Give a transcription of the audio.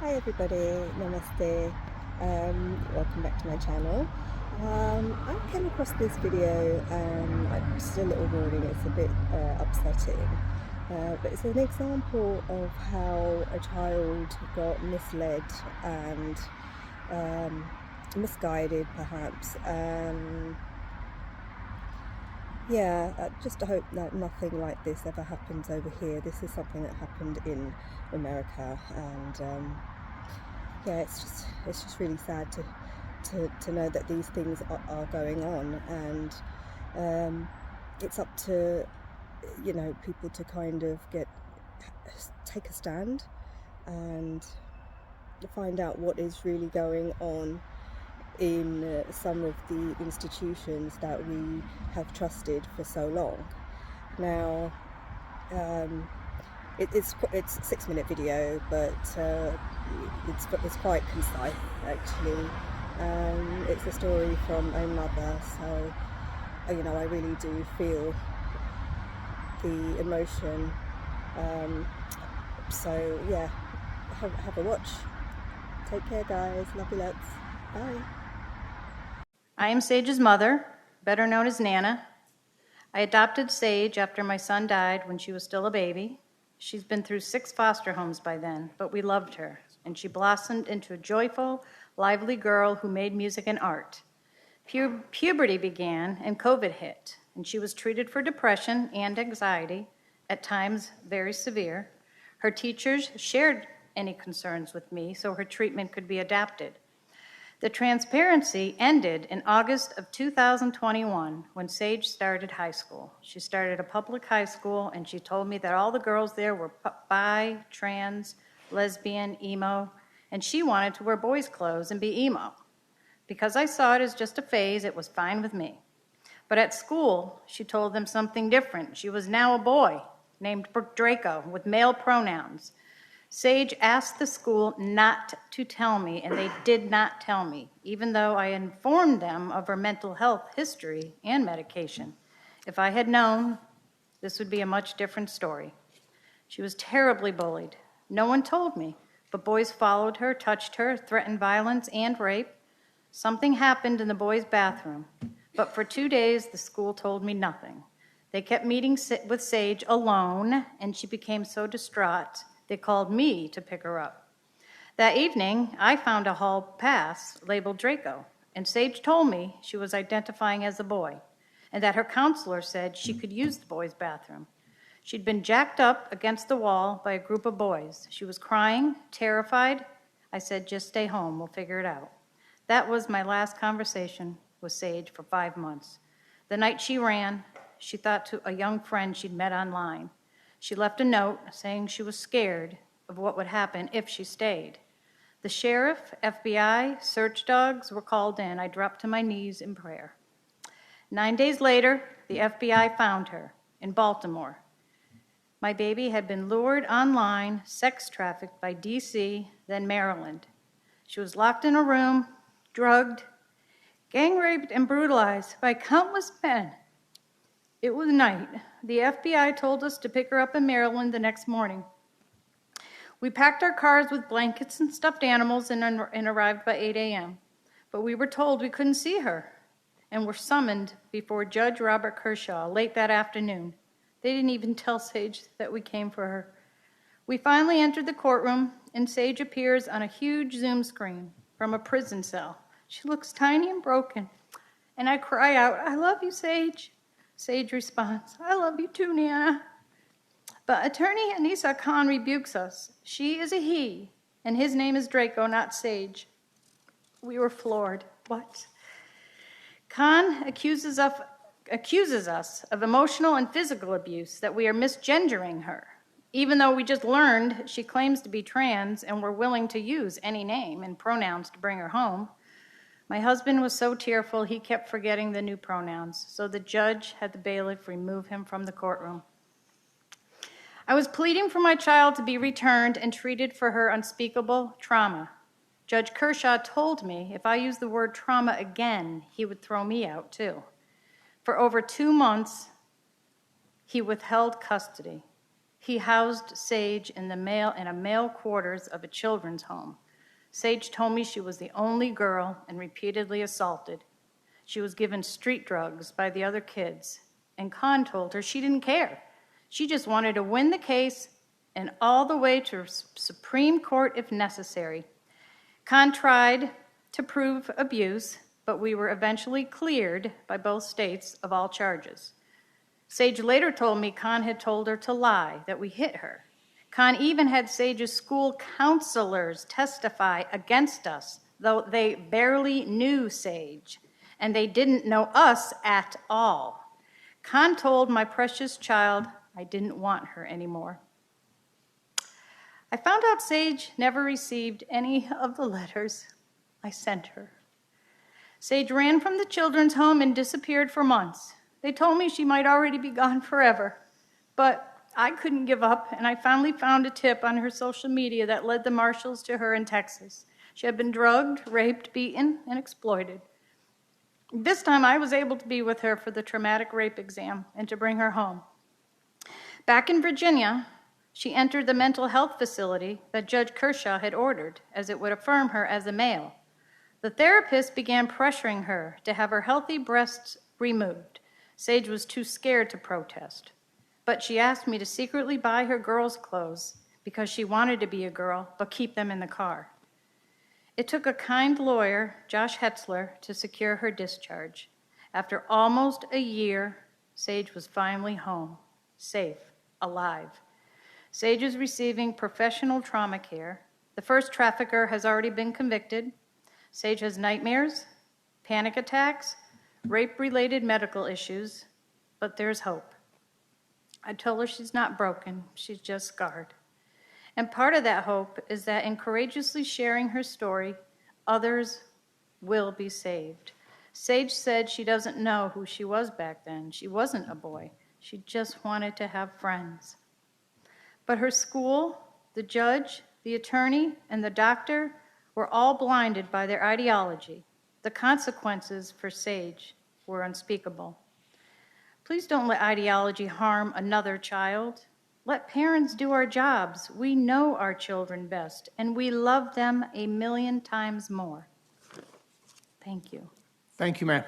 Hi everybody, namaste. Welcome back to my channel. I came across this video, just a little warning, it's a bit upsetting, but it's an example of how a child got misled and misguided perhaps. Yeah, just I hope that nothing like this ever happens over here. This is something that happened in America, and yeah, it's just really sad to know that these things are going on, and it's up to people to kind of take a stand and find out what is really going on in some of the institutions that we have trusted for so long. Now, it's a 6-minute video, but it's quite concise actually. It's a story from a mother, so I really do feel the emotion. So yeah, have a watch. Take care, guys. Love you lots. Bye. I am Sage's mother, better known as Nana. I adopted Sage after my son died when she was still a baby. She's been through 6 foster homes by then, but we loved her, and she blossomed into a joyful, lively girl who made music and art. Puberty began and COVID hit, and she was treated for depression and anxiety, at times very severe. Her teachers shared any concerns with me so her treatment could be adapted. The transparency ended in August of 2021 when Sage started high school. She started a public high school, and she told me that all the girls there were bi, trans, lesbian, emo, and she wanted to wear boys' clothes and be emo. Because I saw it as just a phase, it was fine with me. But at school, she told them something different. She was now a boy named Draco with male pronouns. Sage asked the school not to tell me, and they did not tell me, even though I informed them of her mental health history and medication. If I had known, this would be a much different story. She was terribly bullied. No one told me, but boys followed her, touched her, threatened violence and rape. Something happened in the boys' bathroom, but for 2 days, the school told me nothing. They kept meeting with Sage alone, and she became so distraught, they called me to pick her up. That evening, I found a hall pass labeled Draco, and Sage told me she was identifying as a boy, and that her counselor said she could use the boys' bathroom. She'd been jacked up against the wall by a group of boys. She was crying, terrified. I said, just stay home, we'll figure it out. That was my last conversation with Sage for 5 months. The night she ran, she thought to a young friend she'd met online. She left a note saying she was scared of what would happen if she stayed. The sheriff, FBI, search dogs were called in. I dropped to my knees in prayer. 9 days later, the FBI found her in Baltimore. My baby had been lured online, sex trafficked by DC, then Maryland. She was locked in a room, drugged, gang raped, and brutalized by countless men. It was night. The FBI told us to pick her up in Maryland the next morning. We packed our cars with blankets and stuffed animals and arrived by 8 a.m. But we were told we couldn't see her and were summoned before Judge Robert Kershaw late that afternoon. They didn't even tell Sage that we came for her. We finally entered the courtroom, and Sage appears on a huge Zoom screen from a prison cell. She looks tiny and broken, and I cry out, "I love you, Sage." Sage responds, "I love you too, Nana." But attorney Anissa Khan rebukes us. She is a he, and his name is Draco, not Sage. We were floored. What? Khan accuses us of emotional and physical abuse, that we are misgendering her. Even though we just learned she claims to be trans and we're willing to use any name and pronouns to bring her home. My husband was so tearful he kept forgetting the new pronouns, so the judge had the bailiff remove him from the courtroom. I was pleading for my child to be returned and treated for her unspeakable trauma. Judge Kershaw told me if I used the word trauma again, he would throw me out too. For over 2 months, he withheld custody. He housed Sage in a male quarters of a children's home. Sage told me she was the only girl and repeatedly assaulted. She was given street drugs by the other kids, and Con told her she didn't care. She just wanted to win the case and all the way to Supreme Court if necessary. Con tried to prove abuse, but we were eventually cleared by both states of all charges. Sage later told me Con had told her to lie, that we hit her. Con even had Sage's school counselors testify against us, though they barely knew Sage, and they didn't know us at all. Con told my precious child I didn't want her anymore. I found out Sage never received any of the letters I sent her. Sage ran from the children's home and disappeared for months. They told me she might already be gone forever, but I couldn't give up, and I finally found a tip on her social media that led the marshals to her in Texas. She had been drugged, raped, beaten, and exploited. This time I was able to be with her for the traumatic rape exam and to bring her home. Back in Virginia, she entered the mental health facility that Judge Kershaw had ordered, as it would affirm her as a male. The therapist began pressuring her to have her healthy breasts removed. Sage was too scared to protest, but she asked me to secretly buy her girls' clothes because she wanted to be a girl, but keep them in the car. It took a kind lawyer, Josh Hetzler, to secure her discharge. After almost a year, Sage was finally home, safe, alive. Sage is receiving professional trauma care. The first trafficker has already been convicted. Sage has nightmares, panic attacks, rape-related medical issues, but there's hope. I told her she's not broken, she's just scarred. And part of that hope is that in courageously sharing her story, others will be saved. Sage said she doesn't know who she was back then. She wasn't a boy. She just wanted to have friends. But her school, the judge, the attorney, and the doctor were all blinded by their ideology. The consequences for Sage were unspeakable. Please don't let ideology harm another child. Let parents do our jobs. We know our children best, and we love them 1,000,000 times more. Thank you. Thank you, ma'am.